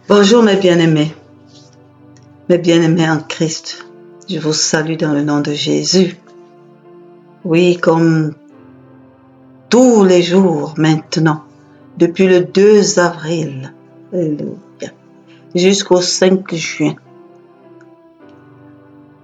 Bonjour mes bien-aimés en Christ. Je vous salue dans le nom de Jésus. Oui, comme tous les jours maintenant, depuis le 2 avril, alléluia, jusqu'au 5 juin,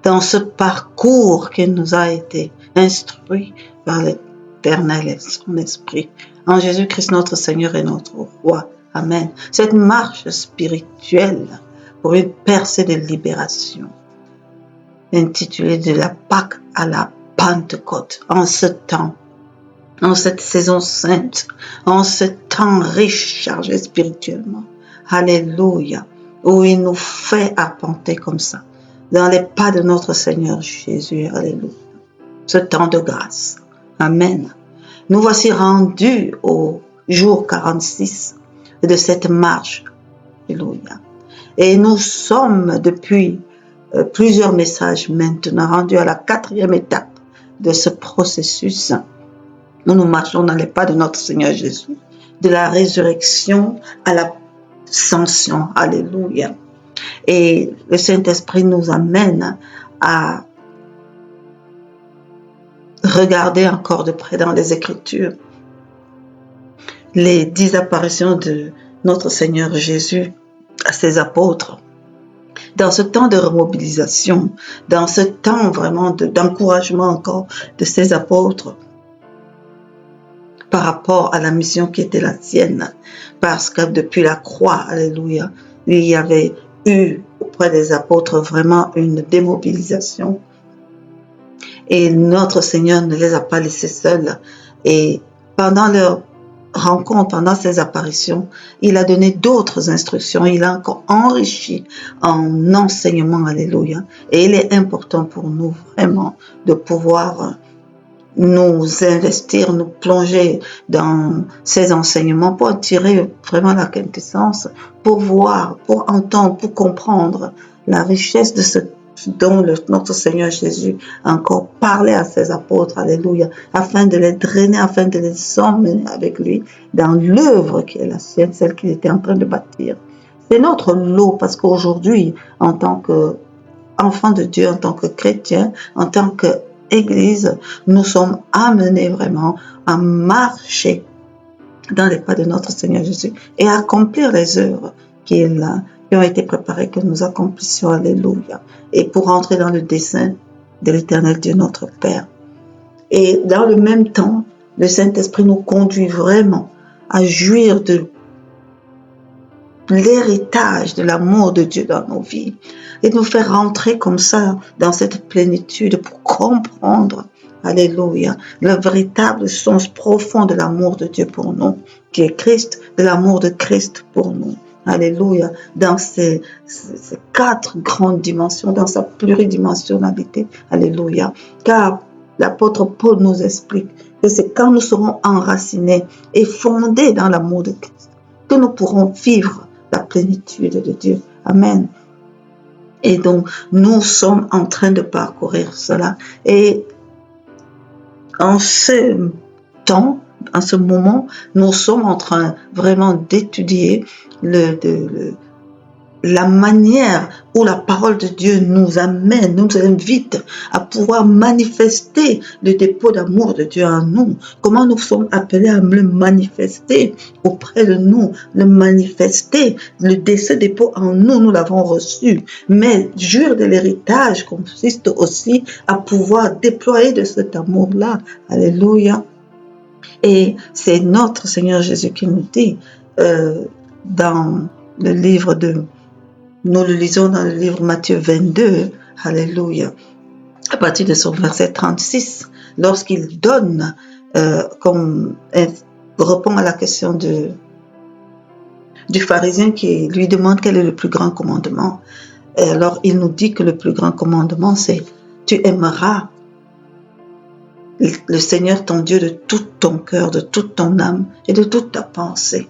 dans ce parcours qui nous a été instruit par l'Éternel et son Esprit, en Jésus-Christ notre Seigneur et notre Roi. Amen. Cette marche spirituelle pour une percée de libération, intitulée de la Pâque à la Pentecôte, en ce temps, en cette saison sainte, en ce temps riche, chargé spirituellement. Alléluia. Où il nous fait arpenter comme ça, dans les pas de notre Seigneur Jésus. Alléluia. Ce temps de grâce. Amen. Nous voici rendus au jour 46 de cette marche. Alléluia. Et nous sommes depuis plusieurs messages maintenant rendus à la 4e étape de ce processus. Nous marchons dans les pas de notre Seigneur Jésus, de la résurrection à l'ascension. Alléluia. Et le Saint-Esprit nous amène à regarder encore de près dans les Écritures les 10 apparitions de notre Seigneur Jésus à ses apôtres. Dans ce temps de remobilisation, dans ce temps vraiment d'encouragement encore de ses apôtres par rapport à la mission qui était la sienne, parce que depuis la croix, alléluia, il y avait eu auprès des apôtres vraiment une démobilisation. Et notre Seigneur ne les a pas laissés seuls. Et pendant leur rencontre, pendant ces apparitions, il a donné d'autres instructions. Il a encore enrichi en enseignement. Alléluia. Et il est important pour nous vraiment de pouvoir nous investir, nous plonger dans ces enseignements pour en tirer vraiment la quintessence, pour voir, pour entendre, pour comprendre la richesse de ce dont notre Seigneur Jésus a encore parlé à ses apôtres, alléluia, afin de les drainer, afin de les emmener avec lui dans l'œuvre qui est la sienne, celle qu'il était en train de bâtir. C'est notre lot, parce qu'aujourd'hui, en tant qu'enfants de Dieu, en tant que chrétiens, en tant qu'Église, nous sommes amenés vraiment à marcher dans les pas de notre Seigneur Jésus et à accomplir les œuvres qui ont été préparées, que nous accomplissions, alléluia, et pour entrer dans le dessein de l'Éternel Dieu notre Père. Et dans le même temps, le Saint-Esprit nous conduit vraiment à jouir de l'héritage de l'amour de Dieu dans nos vies et nous faire rentrer comme ça dans cette plénitude pour comprendre, alléluia, le véritable sens profond de l'amour de Dieu pour nous, qui est Christ, de l'amour de Christ pour nous. Alléluia, dans ces 4 grandes dimensions, dans sa pluridimensionnalité, alléluia, car l'apôtre Paul nous explique que c'est quand nous serons enracinés et fondés dans l'amour de Christ que nous pourrons vivre la plénitude de Dieu. Amen. Et donc, nous sommes en train de parcourir cela. Et en ce temps, en ce moment, nous sommes en train vraiment d'étudier la manière où la parole de Dieu nous amène, nous invite à pouvoir manifester le dépôt d'amour de Dieu en nous. Comment nous sommes appelés à le manifester auprès de nous, le manifester, ce dépôt en nous, nous l'avons reçu. Mais jure de l'héritage consiste aussi à pouvoir déployer de cet amour-là. Alléluia. Et c'est notre Seigneur Jésus qui nous dit dans le livre nous le lisons dans le livre Matthieu 22, alléluia, à partir de son verset 36, lorsqu'il donne, répond à la question du pharisien qui lui demande quel est le plus grand commandement. Et alors il nous dit que le plus grand commandement, c'est « Tu aimeras le Seigneur ton Dieu de tout ton cœur, de toute ton âme et de toute ta pensée. »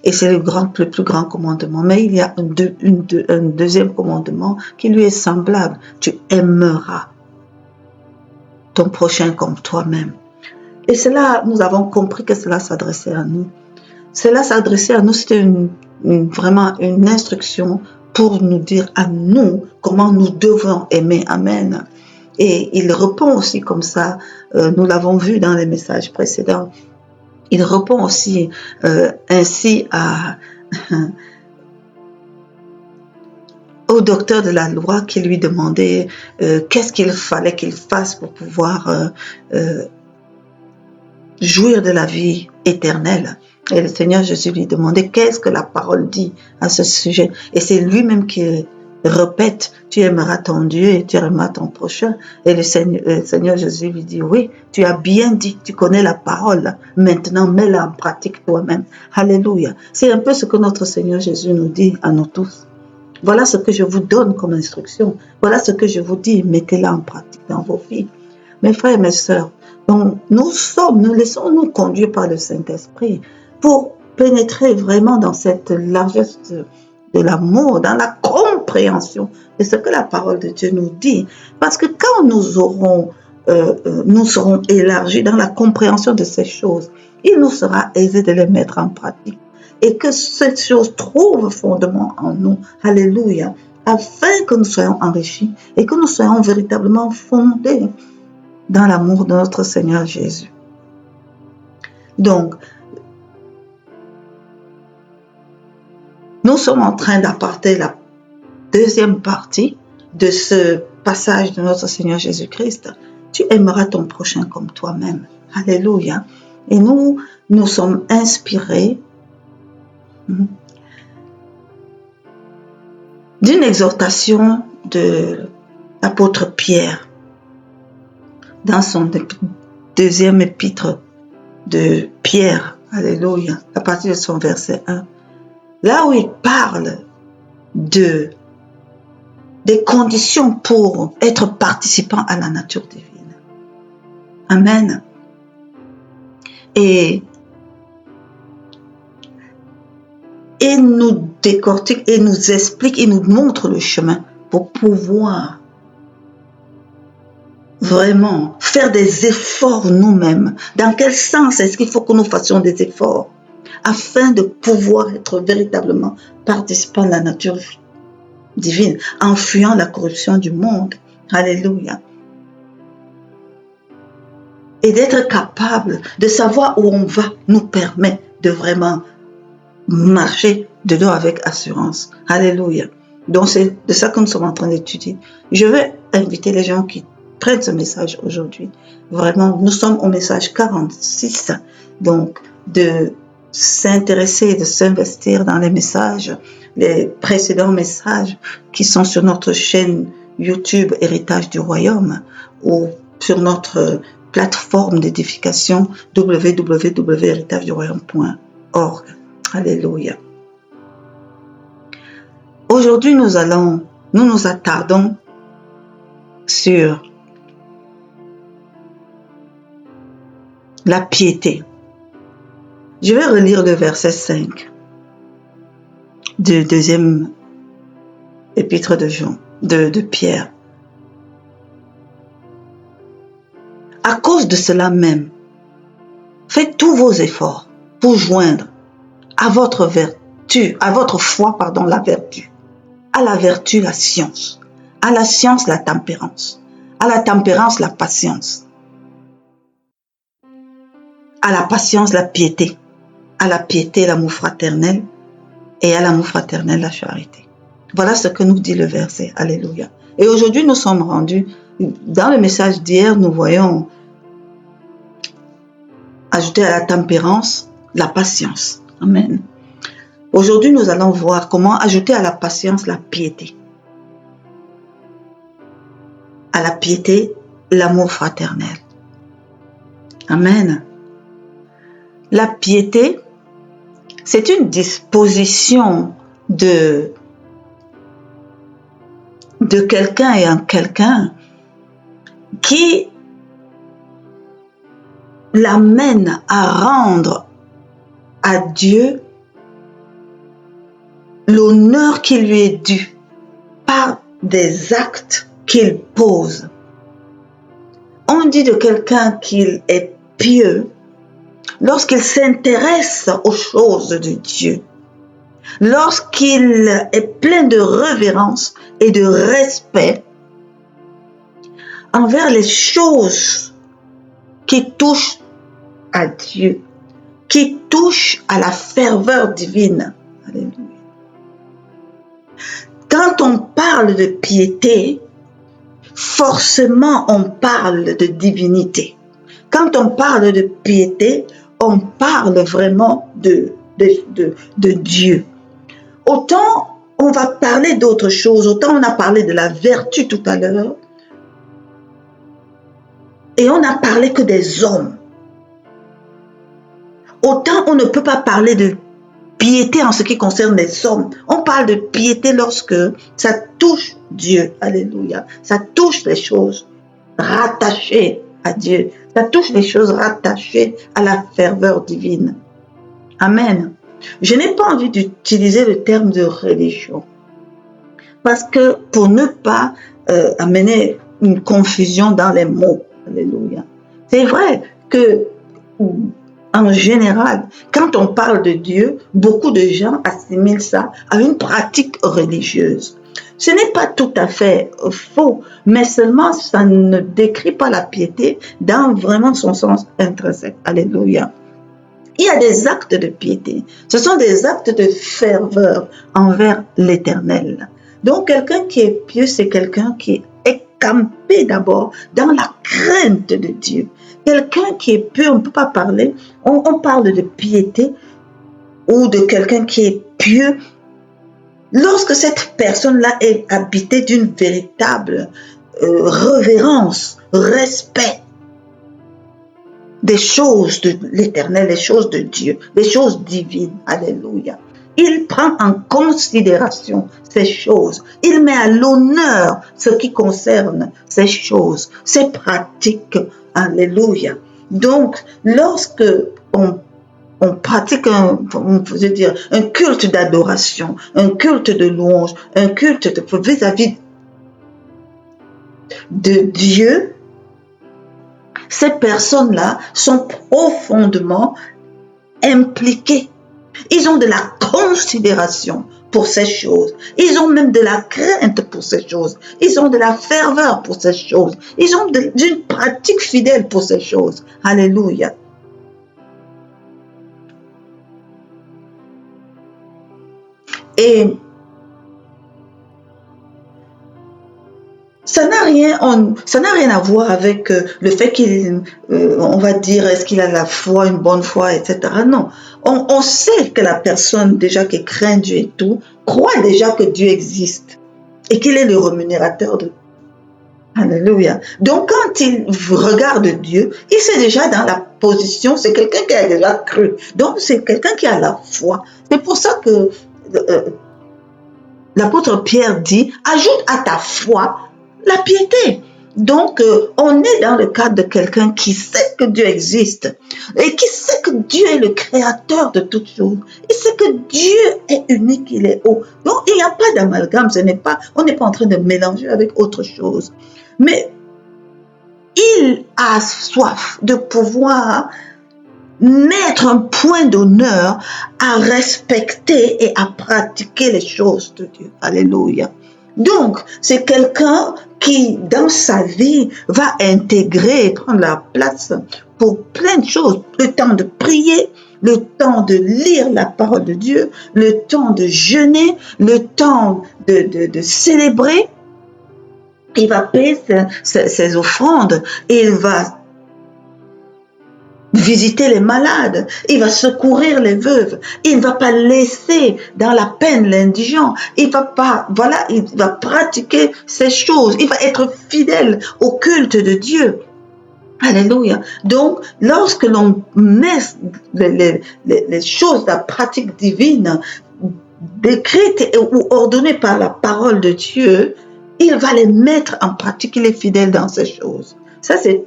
Et c'est le plus grand commandement. Mais il y a un deuxième commandement qui lui est semblable. Tu aimeras ton prochain comme toi-même. Et cela, nous avons compris que cela s'adressait à nous. Cela s'adressait à nous, c'était une vraiment une instruction pour nous dire à nous comment nous devons aimer. Amen. Et il répond aussi comme ça, nous l'avons vu dans les messages précédents, il répond aussi ainsi au docteur de la loi qui lui demandait qu'est-ce qu'il fallait qu'il fasse pour pouvoir jouir de la vie éternelle. Et le Seigneur Jésus lui demandait qu'est-ce que la parole dit à ce sujet. Et c'est lui-même qui répète, tu aimeras ton Dieu et tu aimeras ton prochain. Et le Seigneur Jésus lui dit, oui, tu as bien dit, tu connais la parole. Maintenant, mets-la en pratique toi-même. Alléluia. C'est un peu ce que notre Seigneur Jésus nous dit à nous tous. Voilà ce que je vous donne comme instruction. Voilà ce que je vous dis, mettez-la en pratique dans vos vies. Mes frères et mes sœurs, donc nous laissons-nous conduire par le Saint-Esprit pour pénétrer vraiment dans cette largesse de l'amour, dans la compréhension de ce que la parole de Dieu nous dit. Parce que quand nous serons élargis dans la compréhension de ces choses, il nous sera aisé de les mettre en pratique. Et que cette chose trouve fondement en nous. Alléluia. Afin que nous soyons enrichis et que nous soyons véritablement fondés dans l'amour de notre Seigneur Jésus. Donc, nous sommes en train d'apporter la deuxième partie de ce passage de notre Seigneur Jésus-Christ. Tu aimeras ton prochain comme toi-même. Alléluia. Et nous sommes inspirés d'une exhortation de l'apôtre Pierre dans son deuxième épître de Pierre, alléluia, à partir de son verset 1, là où il parle des conditions pour être participant à la nature divine. Amen. Et il nous décortique et nous explique et nous montre le chemin pour pouvoir vraiment faire des efforts nous-mêmes. Dans quel sens est-ce qu'il faut que nous fassions des efforts afin de pouvoir être véritablement participants de la nature divine, en fuyant la corruption du monde. Alléluia. Et d'être capable de savoir où on va nous permet de vraiment marcher dedans avec assurance. Alléluia. Donc c'est de ça que nous sommes en train d'étudier. Je veux inviter les gens qui prennent ce message aujourd'hui. Vraiment, nous sommes au message 46. Donc, de s'intéresser, de s'investir dans les messages, les précédents messages qui sont sur notre chaîne YouTube Héritage du Royaume ou sur notre plateforme d'édification www.héritageduroyaume.org. Alléluia. Aujourd'hui, nous nous attardons sur la piété. Je vais relire le verset 5 du deuxième épître de Pierre. À cause de cela même, faites tous vos efforts pour joindre à votre foi, la vertu, à la vertu, la science, à la science, la tempérance, à la tempérance, la patience, à la patience, la piété, à la piété, l'amour fraternel, et à l'amour fraternel, la charité. Voilà ce que nous dit le verset. Alléluia. Et aujourd'hui, nous sommes rendus, dans le message d'hier, nous voyons ajouter à la tempérance, la patience. Amen. Aujourd'hui, nous allons voir comment ajouter à la patience la piété. À la piété, l'amour fraternel. Amen. La piété, c'est une disposition de quelqu'un et en quelqu'un qui l'amène à rendre à Dieu l'honneur qui lui est dû par des actes qu'il pose. On dit de quelqu'un qu'il est pieux lorsqu'il s'intéresse aux choses de Dieu. lorsqu'il est plein de révérence et de respect envers les choses qui touchent à Dieu, qui touchent à la ferveur divine. Alléluia. Quand on parle de piété, forcément on parle de divinité. Quand on parle de piété, on parle vraiment de Dieu. Autant on va parler d'autres choses, autant on a parlé de la vertu tout à l'heure, et on n'a parlé que des hommes. Autant on ne peut pas parler de piété en ce qui concerne les hommes. On parle de piété lorsque ça touche Dieu. Alléluia. Ça touche les choses rattachées à Dieu. Ça touche les choses rattachées à la ferveur divine. Amen. Je n'ai pas envie d'utiliser le terme de religion parce que pour ne pas amener une confusion dans les mots. Alléluia. C'est vrai que en général, quand on parle de Dieu, beaucoup de gens assimilent ça à une pratique religieuse. Ce n'est pas tout à fait faux, mais seulement ça ne décrit pas la piété dans vraiment son sens intrinsèque. Alléluia. Il y a des actes de piété. Ce sont des actes de ferveur envers l'Éternel. Donc, quelqu'un qui est pieux, c'est quelqu'un qui est campé d'abord dans la crainte de Dieu. Quelqu'un qui est pieux, on ne peut pas parler, on parle de piété ou de quelqu'un qui est pieux lorsque cette personne-là est habitée d'une véritable révérence, respect des choses de l'Éternel, des choses de Dieu, des choses divines. Alléluia. Il prend en considération ces choses. Il met à l'honneur ce qui concerne ces choses, ces pratiques. Alléluia. Donc, lorsque on pratique un culte d'adoration, un culte de louange, un culte vis-à-vis de Dieu, ces personnes-là sont profondément impliquées. Ils ont de la considération pour ces choses. Ils ont même de la crainte pour ces choses. Ils ont de la ferveur pour ces choses. Ils ont d'une pratique fidèle pour ces choses. Alléluia. Et ça n'a rien à voir avec le fait on va dire, est-ce qu'il a la foi, une bonne foi, etc. Non. On sait que la personne déjà qui craint Dieu et tout, croit déjà que Dieu existe et qu'il est le rémunérateur de. Alléluia. Donc quand il regarde Dieu, il est déjà dans la position, c'est quelqu'un qui a déjà cru. Donc c'est quelqu'un qui a la foi. C'est pour ça que l'apôtre Pierre dit, ajoute à ta foi la piété. Donc, on est dans le cadre de quelqu'un qui sait que Dieu existe et qui sait que Dieu est le créateur de toutes choses. Il sait que Dieu est unique, il est haut. Donc, il n'y a pas d'amalgame, on n'est pas en train de mélanger avec autre chose. Mais il a soif de pouvoir mettre un point d'honneur à respecter et à pratiquer les choses de Dieu. Alléluia. Donc, c'est quelqu'un qui, dans sa vie, va intégrer et prendre la place pour plein de choses. Le temps de prier, le temps de lire la parole de Dieu, le temps de jeûner, le temps de célébrer. Il va payer ses offrandes, il va visiter les malades, il va secourir les veuves, il ne va pas laisser dans la peine l'indigent, il va pratiquer ces choses, il va être fidèle au culte de Dieu. Alléluia. Donc, lorsque l'on met les choses, la pratique divine décrite ou ordonnée par la parole de Dieu, il va les mettre en pratique, il est fidèle dans ces choses. Ça, c'est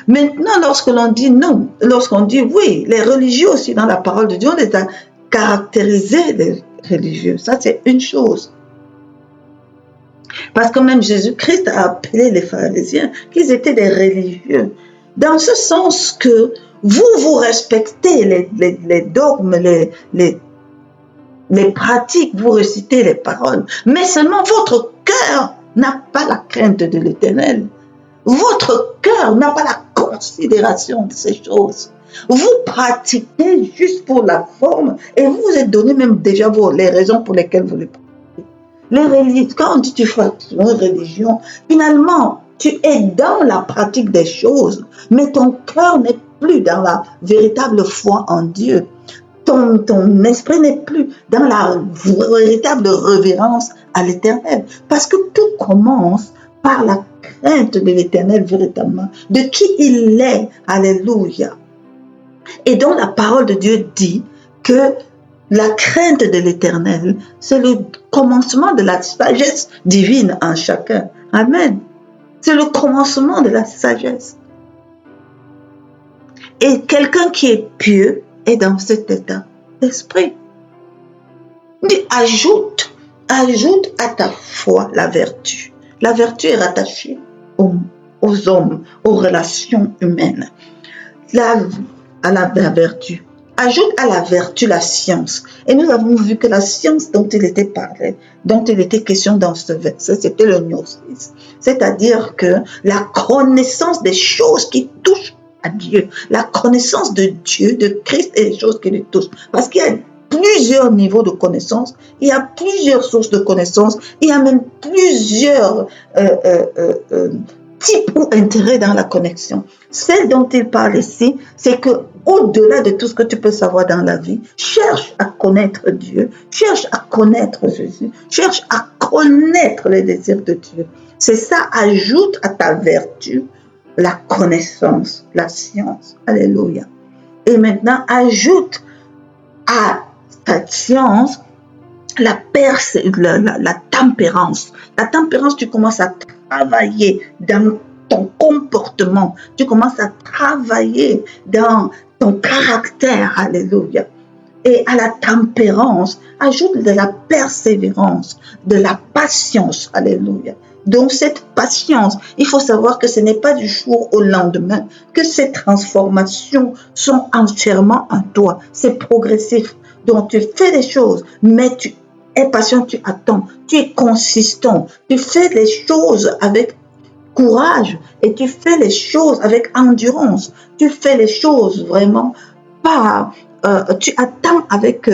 maintenant, lorsque l'on dit non, lorsqu'on dit oui, les religieux aussi dans la parole de Dieu, on les a caractérisés les religieux. Ça, c'est une chose. Parce que même Jésus-Christ a appelé les pharisiens qu'ils étaient des religieux. Dans ce sens que vous respectez les dogmes, les pratiques, vous récitez les paroles, mais seulement votre cœur n'a pas la crainte de l'Éternel. Votre cœur n'a pas la considération de ces choses. Vous pratiquez juste pour la forme et vous vous êtes donné même déjà les raisons pour lesquelles vous le pratiquez. Quand tu fais une religion, finalement, tu es dans la pratique des choses, mais ton cœur n'est plus dans la véritable foi en Dieu. Ton esprit n'est plus dans la véritable révérence à l'Éternel. Parce que tout commence par la crainte de l'Éternel véritablement, de qui il est. Alléluia. Et donc la parole de Dieu dit que la crainte de l'Éternel, c'est le commencement de la sagesse divine en chacun. Amen. C'est le commencement de la sagesse. Et quelqu'un qui est pieux est dans cet état d'esprit. Ajoute à ta foi la vertu. La vertu est rattachée aux hommes, aux relations humaines. À la vertu. Ajoute à la vertu la science. Et nous avons vu que la science dont il était parlé, dont il était question dans ce verset, c'était le gnosis. C'est-à-dire que la connaissance des choses qui touchent à Dieu, la connaissance de Dieu, de Christ et des choses qui le touchent. Parce qu'il y a plusieurs niveaux de connaissance, il y a plusieurs sources de connaissance, il y a même plusieurs types ou intérêts dans la connexion. Celle dont il parle ici, c'est que au-delà de tout ce que tu peux savoir dans la vie, cherche à connaître Dieu, cherche à connaître Jésus, cherche à connaître les désirs de Dieu. C'est ça, ajoute à ta vertu la connaissance, la science. Alléluia. Et maintenant, ajoute à ta science la tempérance. La tempérance, tu commences à travailler dans ton comportement. Tu commences à travailler dans ton caractère. Alléluia. Et à la tempérance, ajoute de la persévérance, de la patience. Alléluia. Donc cette patience, il faut savoir que ce n'est pas du jour au lendemain, que ces transformations sont entièrement en toi. C'est progressif. Donc tu fais des choses, mais tu es patient, tu attends, tu es consistant, tu fais les choses avec courage et tu fais les choses avec endurance. Tu fais les choses vraiment pas... tu attends avec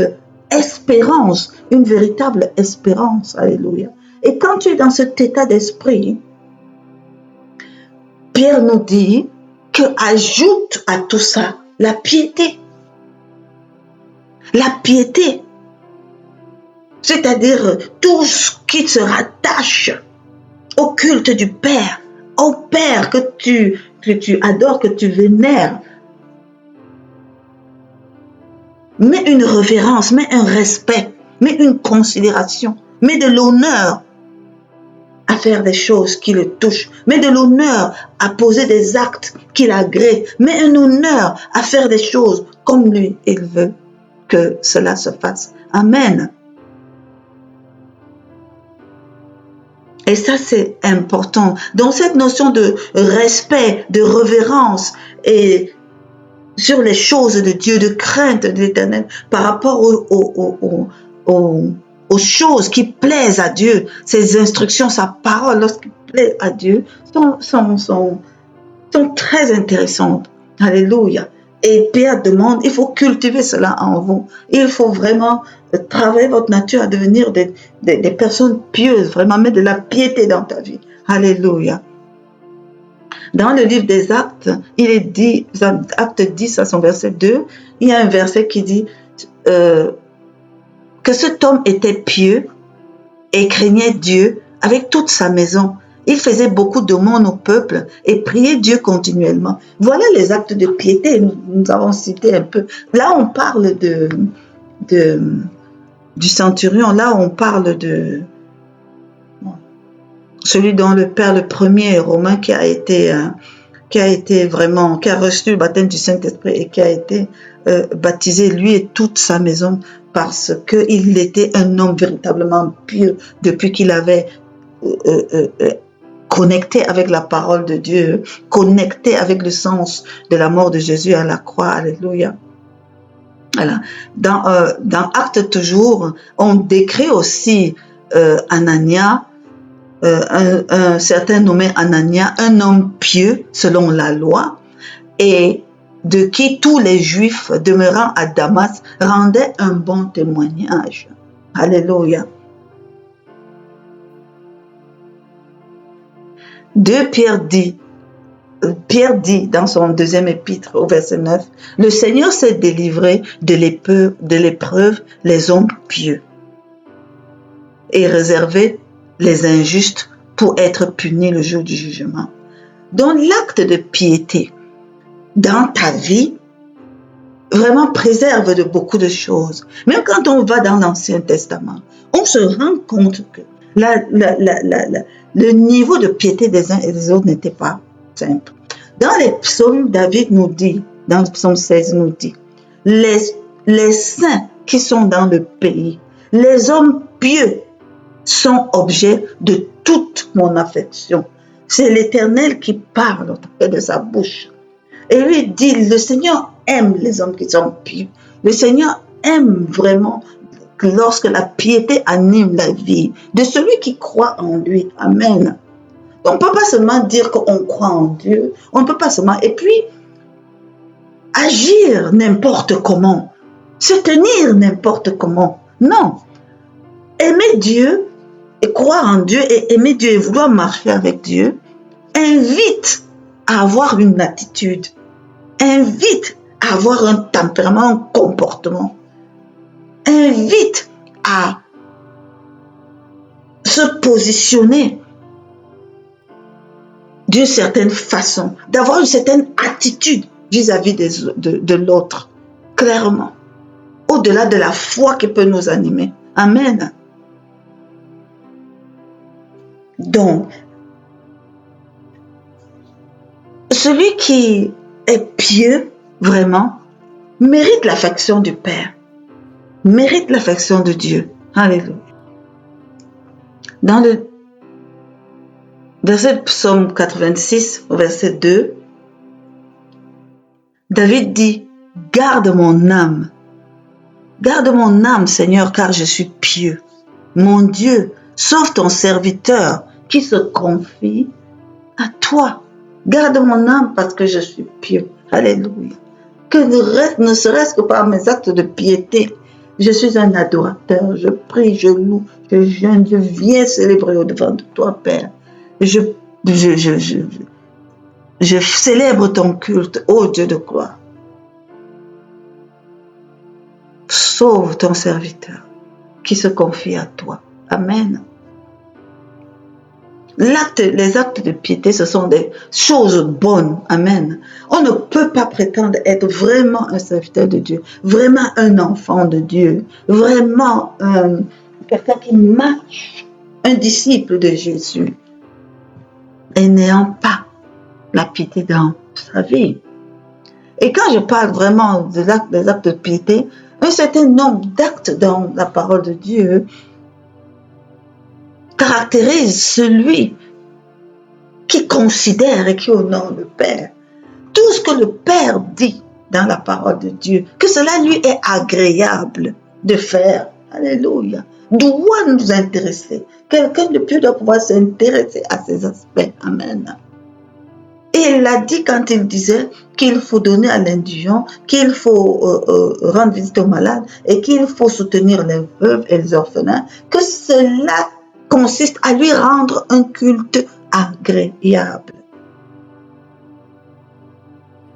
espérance, une véritable espérance. Alléluia. Et quand tu es dans cet état d'esprit, Pierre nous dit que ajoute à tout ça la piété. La piété, c'est-à-dire tout ce qui se rattache au culte du Père, au Père que tu adores, que tu vénères. Mets une révérence, mets un respect, mets une considération, mets de l'honneur à faire des choses qui le touchent, mets de l'honneur à poser des actes qui l'agréent, mets un honneur à faire des choses comme lui, il veut que cela se fasse. Amen. Et ça, c'est important. Donc, cette notion de respect, de révérence et sur les choses de Dieu, de crainte de l'Éternel par rapport aux choses qui plaisent à Dieu, ses instructions, sa parole, lorsqu'il plaît à Dieu, sont très intéressantes. Alléluia. Et Pierre demande, il faut cultiver cela en vous. Il faut vraiment travailler votre nature à devenir des personnes pieuses, vraiment mettre de la piété dans ta vie. Alléluia. Dans le livre des Actes, il est dit, Acte 10 à son verset 2, il y a un verset qui dit que cet homme était pieux et craignait Dieu avec toute sa maison. Il faisait beaucoup d'aumônes au peuple et priait Dieu continuellement. Voilà les actes de piété, nous avons cité un peu. Là, on parle du centurion, là, on parle de celui dont le père, le premier romain qui a reçu le baptême du Saint-Esprit et qui a été baptisé, lui et toute sa maison, parce qu'il était un homme véritablement pieux depuis qu'il avait connecté avec la parole de connecté avec le sens de la mort de Jésus à la croix. Alléluia. Voilà. Dans Actes toujours, on décrit aussi Anania, un certain nommé Anania, un homme pieux selon la loi, et de qui tous les Juifs demeurant à Damas rendaient un bon témoignage. Alléluia. 2 Pierre dit dans son deuxième épître au verset 9, « Le Seigneur s'est délivré de l'épreuve les hommes pieux et réservé les injustes pour être punis le jour du jugement. » Donc l'acte de piété dans ta vie vraiment préserve de beaucoup de choses. Même quand on va dans l'Ancien Testament, on se rend compte que le niveau de piété des uns et des autres n'était pas simple. Dans les psaumes, David nous dit, dans le psaume 16 nous dit, les saints qui sont dans le pays, les hommes pieux sont objet de toute mon affection. C'est l'Éternel qui parle de sa bouche. Et lui dit, le Seigneur aime les hommes qui sont pieux. Le Seigneur aime vraiment lorsque la piété anime la vie de celui qui croit en lui. Amen. On ne peut pas seulement dire qu'on croit en Dieu, on ne peut pas seulement... Et puis, agir n'importe comment, se tenir n'importe comment. Non. Aimer Dieu et croire en Dieu et aimer Dieu et vouloir marcher avec Dieu invite à avoir une attitude, invite à avoir un tempérament, un comportement, invite à se positionner d'une certaine façon, d'avoir une certaine attitude vis-à-vis de l'autre, clairement, au-delà de la foi qui peut nous animer. Amen. Donc, celui qui est pieux, vraiment, mérite l'affection du Père, mérite l'affection de Dieu. Alléluia. Dans le verset psaume 86, verset 2, David dit, « Garde mon âme, Seigneur, car je suis pieux. Mon Dieu, sauve ton serviteur qui se confie à toi. Garde mon âme parce que je suis pieux. » Alléluia. Que ne serait-ce que par mes actes de piété, je suis un adorateur, je prie, je loue, je jeûne, je viens célébrer au-devant de toi, Père. Je célèbre ton culte, ô Dieu de gloire. Sauve ton serviteur qui se confie à toi. Amen. Les actes de piété, ce sont des choses bonnes. Amen. On ne peut pas prétendre être vraiment un serviteur de Dieu, vraiment un enfant de Dieu, vraiment quelqu'un qui marche, un disciple de Jésus, et n'ayant pas la piété dans sa vie. Et quand je parle vraiment des actes de piété, un certain nombre d'actes dans la parole de Dieu caractérise celui qui considère et qui honore le Père. Tout ce que le Père dit dans la parole de Dieu, que cela lui est agréable de faire. Alléluia. Doit nous intéresser. Quelqu'un de pieux doit pouvoir s'intéresser à ces aspects. Amen. Et il l'a dit quand il disait qu'il faut donner à l'indigent, qu'il faut rendre visite aux malades et qu'il faut soutenir les veuves et les orphelins, que cela consiste à lui rendre un culte agréable.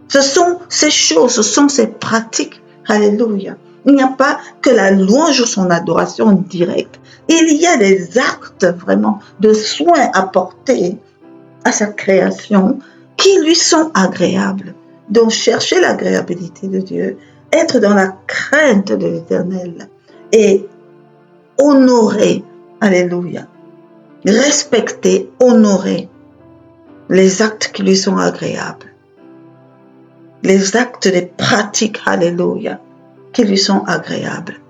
Ce sont ces choses, ce sont ces pratiques. Alléluia. Il n'y a pas que la louange ou son adoration directe. Il y a des actes vraiment de soins apportés à sa création qui lui sont agréables. Donc, chercher l'agréabilité de Dieu, être dans la crainte de l'Éternel et honorer, alléluia, respecter, honorer les actes qui lui sont agréables, les actes, les pratiques, alléluia, qui lui sont agréables.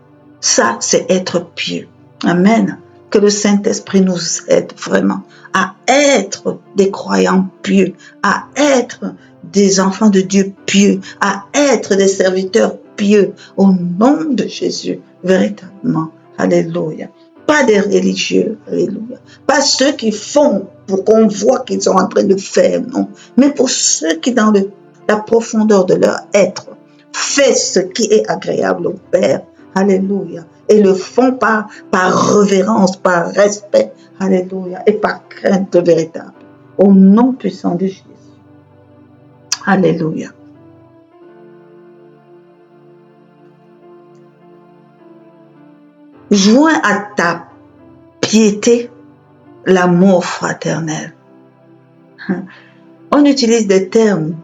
Ça, c'est être pieux. Amen. Que le Saint-Esprit nous aide vraiment à être des croyants pieux, à être des enfants de Dieu pieux, à être des serviteurs pieux au nom de Jésus, véritablement. Alléluia. Pas des religieux, alléluia. Pas ceux qui font pour qu'on voit qu'ils sont en train de faire, non. Mais pour ceux qui, dans la profondeur de leur être, fait ce qui est agréable au Père. Alléluia. Et le font par révérence, par respect. Alléluia. Et par crainte véritable. Au nom puissant de Jésus. Alléluia. Joins à ta piété l'amour fraternel. On utilise des termes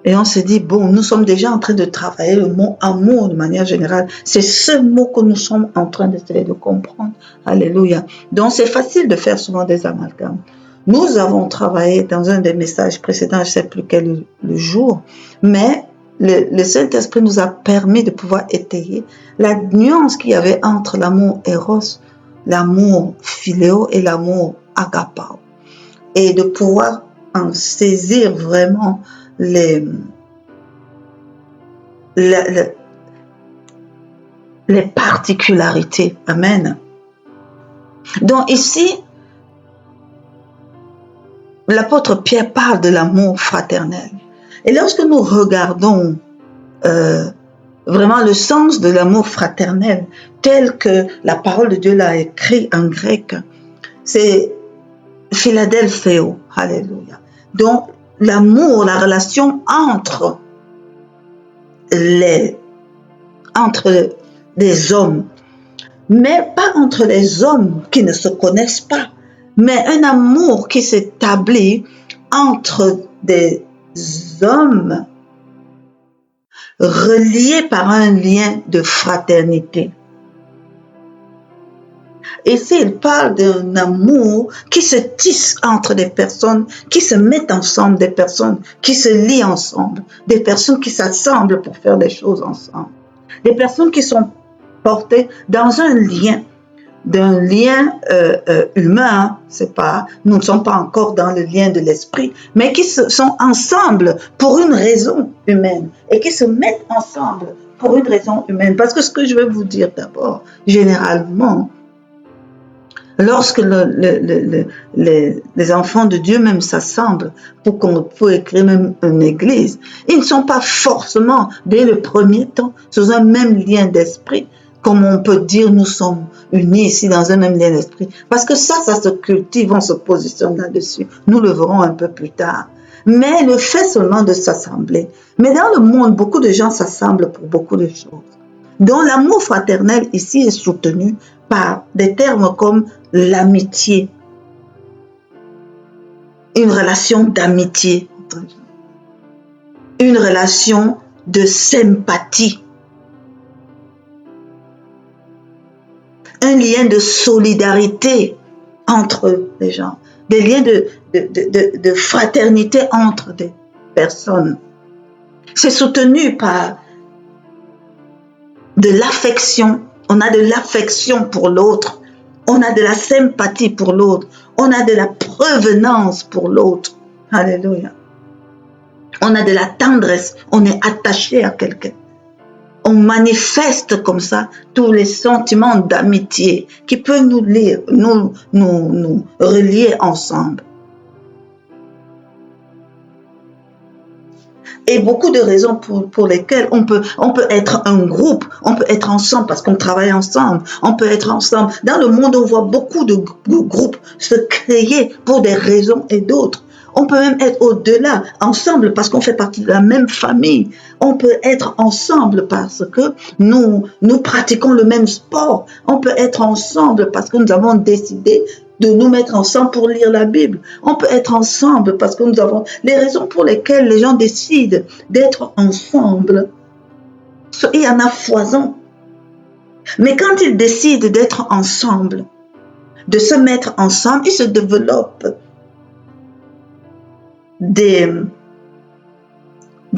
et on se dit, bon, nous sommes déjà en train de travailler le mot amour de manière générale. C'est ce mot que nous sommes en train d'essayer de comprendre. Alléluia. Donc, c'est facile de faire souvent des amalgames. Nous avons travaillé dans un des messages précédents, je ne sais plus quel le jour, mais le Saint-Esprit nous a permis de pouvoir étayer la nuance qu'il y avait entre l'amour éros, l'amour philéo et l'amour agapao. Et de pouvoir en saisir vraiment les particularités. Amen. Donc ici, l'apôtre Pierre parle de l'amour fraternel. Et lorsque nous regardons vraiment le sens de l'amour fraternel, tel que la parole de Dieu l'a écrit en grec, c'est Philadelpheo. Alléluia. Donc, l'amour, la relation entre les hommes, mais pas entre les hommes qui ne se connaissent pas, mais un amour qui s'établit entre des hommes reliés par un lien de fraternité. Ici, il parle d'un amour qui se tisse entre des personnes qui se mettent ensemble, des personnes qui se lient ensemble, des personnes qui s'assemblent pour faire des choses ensemble, des personnes qui sont portées dans un lien, d'un lien humain, c'est pas, nous ne sommes pas encore dans le lien de l'esprit, mais qui sont ensemble pour une raison humaine et qui se mettent ensemble pour une raison humaine. Parce que ce que je vais vous dire d'abord, généralement, lorsque les enfants de Dieu même s'assemblent pour écrire même une église, ils ne sont pas forcément, dès le premier temps, sous un même lien d'esprit, comme on peut dire nous sommes unis ici dans un même lien d'esprit. Parce que ça se cultive, on se positionne là-dessus. Nous le verrons un peu plus tard. Mais le fait seulement de s'assembler. Mais dans le monde, beaucoup de gens s'assemblent pour beaucoup de choses. Donc l'amour fraternel ici est soutenu par des termes comme l'amitié, une relation d'amitié, une relation de sympathie, un lien de solidarité entre les gens, des liens de fraternité entre des personnes. C'est soutenu par de l'affection. On a de l'affection pour l'autre. On a de la sympathie pour l'autre. On a de la prévenance pour l'autre. Alléluia. On a de la tendresse. On est attaché à quelqu'un. On manifeste comme ça tous les sentiments d'amitié qui peuvent nous relier ensemble. Et beaucoup de raisons pour lesquelles on peut être un groupe, on peut être ensemble parce qu'on travaille ensemble, on peut être ensemble. Dans le monde, on voit beaucoup de groupes se créer pour des raisons et d'autres. On peut même être au-delà, ensemble parce qu'on fait partie de la même famille. On peut être ensemble parce que nous pratiquons le même sport. On peut être ensemble parce que nous avons décidé de nous mettre ensemble pour lire la Bible. On peut être ensemble parce que nous avons les raisons pour lesquelles les gens décident d'être ensemble. Il y en a foison. Mais quand ils décident d'être ensemble, de se mettre ensemble, ils se développent des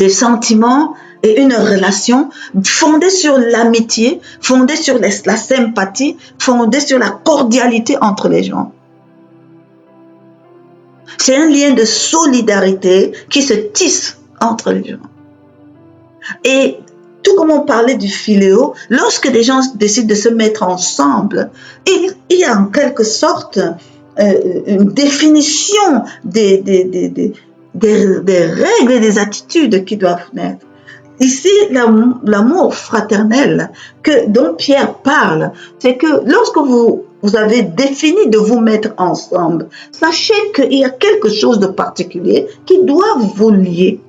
sentiments et une relation fondée sur l'amitié, fondée sur la sympathie, fondée sur la cordialité entre les gens. C'est un lien de solidarité qui se tisse entre les gens. Et tout comme on parlait du philéo, lorsque des gens décident de se mettre ensemble, il y a en quelque sorte une définition des règles et des attitudes qui doivent naître. Ici, l'amour fraternel dont Pierre parle, c'est que lorsque vous avez défini de vous mettre ensemble, sachez qu'il y a quelque chose de particulier qui doit vous lier.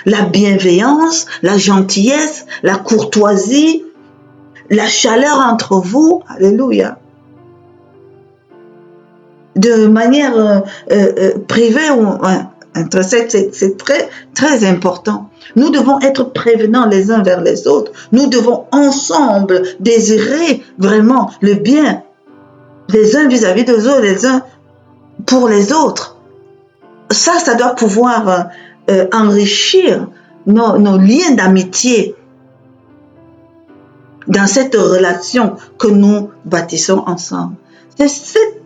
La bienveillance, la gentillesse, la courtoisie, la chaleur entre vous, alléluia. De manière privée ou intrinsèque, c'est très, très important. Nous devons être prévenants les uns vers les autres. Nous devons ensemble désirer vraiment le bien les uns vis-à-vis des autres, les uns pour les autres. Ça doit pouvoir enrichir nos liens d'amitié dans cette relation que nous bâtissons ensemble. C'est cet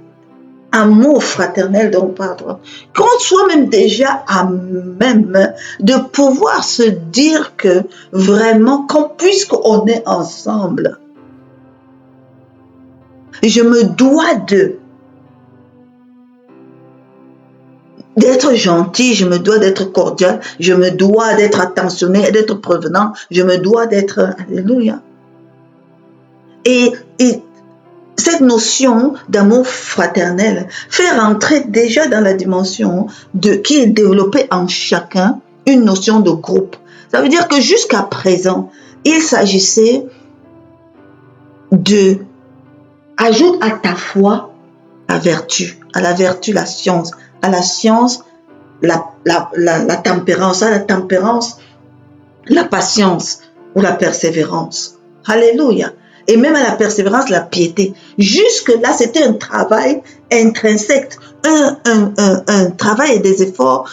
amour fraternel dont on parle. Qu'on soit même déjà à même de pouvoir se dire que vraiment, puisqu'on est ensemble, je me dois d'être gentil, je me dois d'être cordial, je me dois d'être attentionné, d'être prévenant, je me dois d'être... Alléluia. Et cette notion d'amour fraternel fait rentrer déjà dans la dimension qui est développée en chacun, une notion de groupe. Ça veut dire que jusqu'à présent, il s'agissait de ajoute à ta foi la vertu, à la vertu la science, à la science la tempérance, à la tempérance la patience ou la persévérance. Alléluia. Et même à la persévérance, la piété. Jusque-là, c'était un travail intrinsèque, un travail et des efforts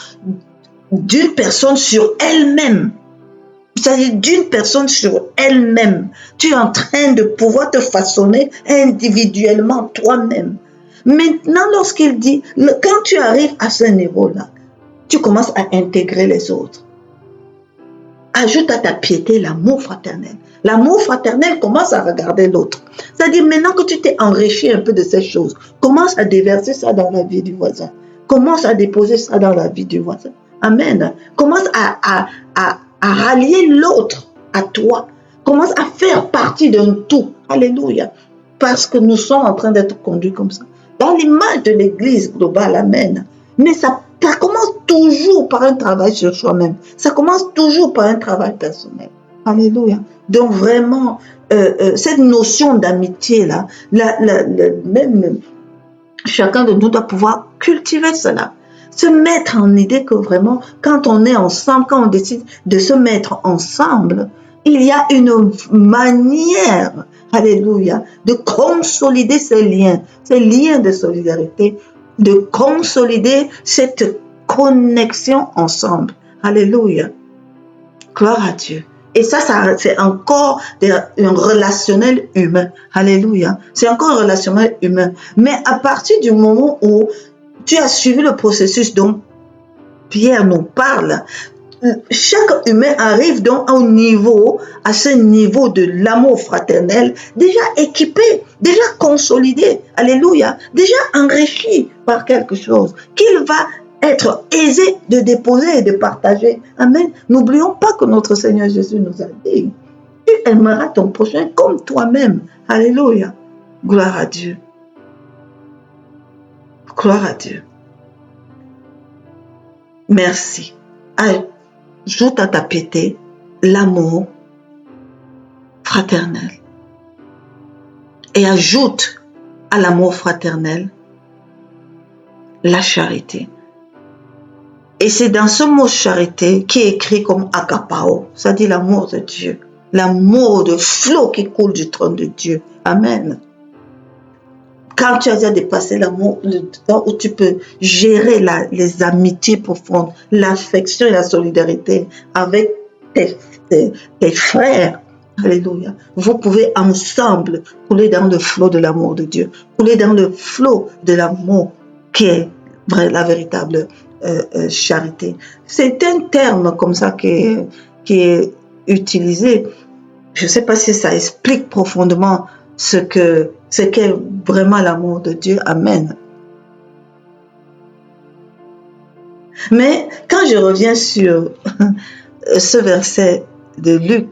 d'une personne sur elle-même. C'est-à-dire d'une personne sur elle-même. Tu es en train de pouvoir te façonner individuellement toi-même. Maintenant, lorsqu'il dit, quand tu arrives à ce niveau-là, tu commences à intégrer les autres. Ajoute à ta piété l'amour fraternel. L'amour fraternel commence à regarder l'autre. C'est-à-dire maintenant que tu t'es enrichi un peu de ces choses, commence à déverser ça dans la vie du voisin. Commence à déposer ça dans la vie du voisin. Amen. Commence à rallier l'autre à toi. Commence à faire partie d'un tout. Alléluia. Parce que nous sommes en train d'être conduits comme ça. Dans l'image de l'Église globale. Amen. Mais ça commence toujours par un travail sur soi-même. Ça commence toujours par un travail personnel. Alléluia. Donc vraiment, cette notion d'amitié-là, même chacun de nous doit pouvoir cultiver cela. Se mettre en idée que vraiment, quand on est ensemble, quand on décide de se mettre ensemble, il y a une manière, alléluia, de consolider ces liens de solidarité, de consolider cette connexion ensemble. Alléluia. Gloire à Dieu. Et ça c'est encore un relationnel humain. Alléluia. C'est encore un relationnel humain. Mais à partir du moment où tu as suivi le processus dont Pierre nous parle, chaque humain arrive donc à ce niveau de l'amour fraternel, déjà équipé, déjà consolidé, alléluia, déjà enrichi par quelque chose qu'il va être aisé de déposer et de partager. Amen. N'oublions pas que notre Seigneur Jésus nous a dit, tu aimeras ton prochain comme toi-même. Alléluia. Gloire à Dieu. Gloire à Dieu. Merci. Ajoute à ta piété l'amour fraternel. Et ajoute à l'amour fraternel la charité. Et c'est dans ce mot charité qui est écrit comme agapao, c'est-à-dire l'amour de Dieu, l'amour de flot qui coule du trône de Dieu. Amen. Quand tu as déjà dépassé l'amour, où tu peux gérer les amitiés profondes, l'affection et la solidarité avec tes frères, alléluia, vous pouvez ensemble couler dans le flot de l'amour de Dieu, couler dans le flot de l'amour qui est la véritable charité. C'est un terme comme ça qui est utilisé. Je ne sais pas si ça explique profondément ce qu'est vraiment l'amour de Dieu. Amen. Mais quand je reviens sur ce verset de Luc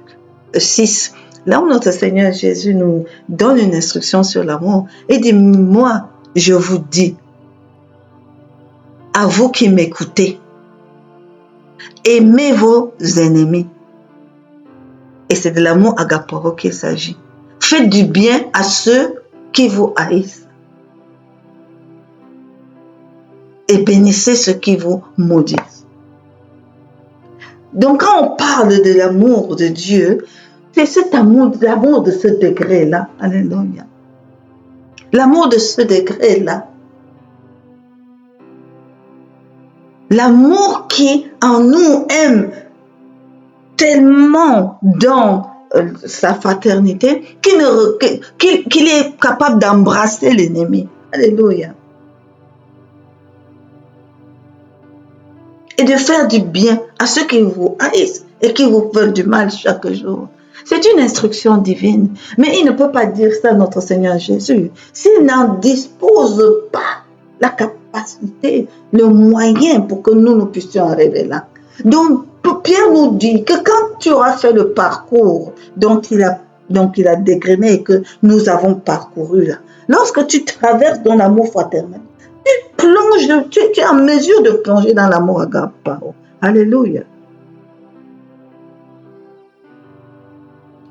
6, là où notre Seigneur Jésus nous donne une instruction sur l'amour, il dit, moi, je vous dis, à vous qui m'écoutez, aimez vos ennemis. Et c'est de l'amour agapao qu'il s'agit. Faites du bien à ceux qui vous haïssent. Et bénissez ceux qui vous maudissent. Donc quand on parle de l'amour de Dieu, c'est cet amour, l'amour de ce degré-là. Alléluia. L'amour de ce degré-là. L'amour qui en nous aime tellement dans sa fraternité qu'il est capable d'embrasser l'ennemi. Alléluia. Et de faire du bien à ceux qui vous haïssent et qui vous veulent du mal chaque jour. C'est une instruction divine. Mais il ne peut pas dire ça à notre Seigneur Jésus s'il n'en dispose pas la capacité, le moyen pour que nous puissions arriver là. Donc, Pierre nous dit que quand tu auras fait le parcours dont il a dégrené et que nous avons parcouru là, lorsque tu traverses dans l'amour fraternel, tu es en mesure de plonger dans l'amour agapao. Alléluia.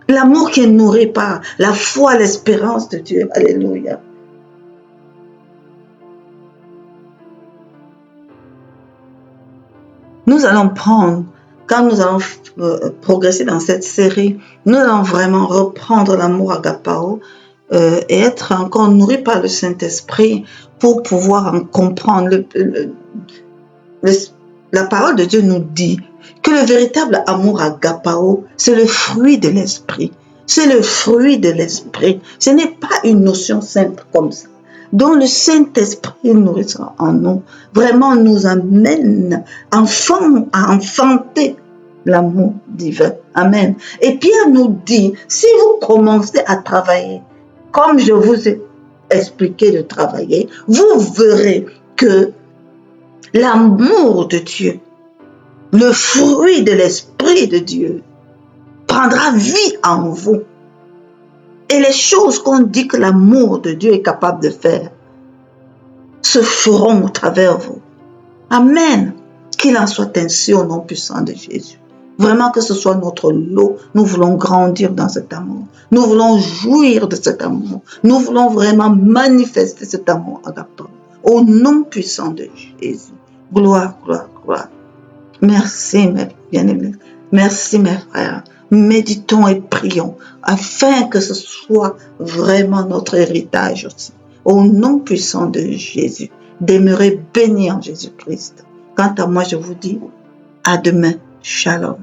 L'amour qui est nourri par la foi, l'espérance de Dieu. Alléluia. Nous allons prendre, quand nous allons progresser dans cette série, nous allons vraiment reprendre l'amour agapao et être encore nourris par le Saint-Esprit pour pouvoir en comprendre. La parole de Dieu nous dit que le véritable amour agapao, c'est le fruit de l'esprit. C'est le fruit de l'esprit. Ce n'est pas une notion simple comme ça. Donc le Saint-Esprit nourrissant en nous, vraiment nous amène à enfanter l'amour divin. Amen. Et Pierre nous dit, si vous commencez à travailler, comme je vous ai expliqué de travailler, vous verrez que l'amour de Dieu, le fruit de l'Esprit de Dieu, prendra vie en vous. Et les choses qu'on dit que l'amour de Dieu est capable de faire se feront au travers de vous. Amen. Qu'il en soit ainsi au nom puissant de Jésus. Vraiment que ce soit notre lot. Nous voulons grandir dans cet amour. Nous voulons jouir de cet amour. Nous voulons vraiment manifester cet amour agapao. Au nom puissant de Jésus. Gloire, gloire, gloire. Merci mes bien-aimés. Merci mes frères. Méditons et prions afin que ce soit vraiment notre héritage aussi. Au nom puissant de Jésus. Demeurez bénis en Jésus-Christ. Quant à moi, je vous dis à demain. Shalom.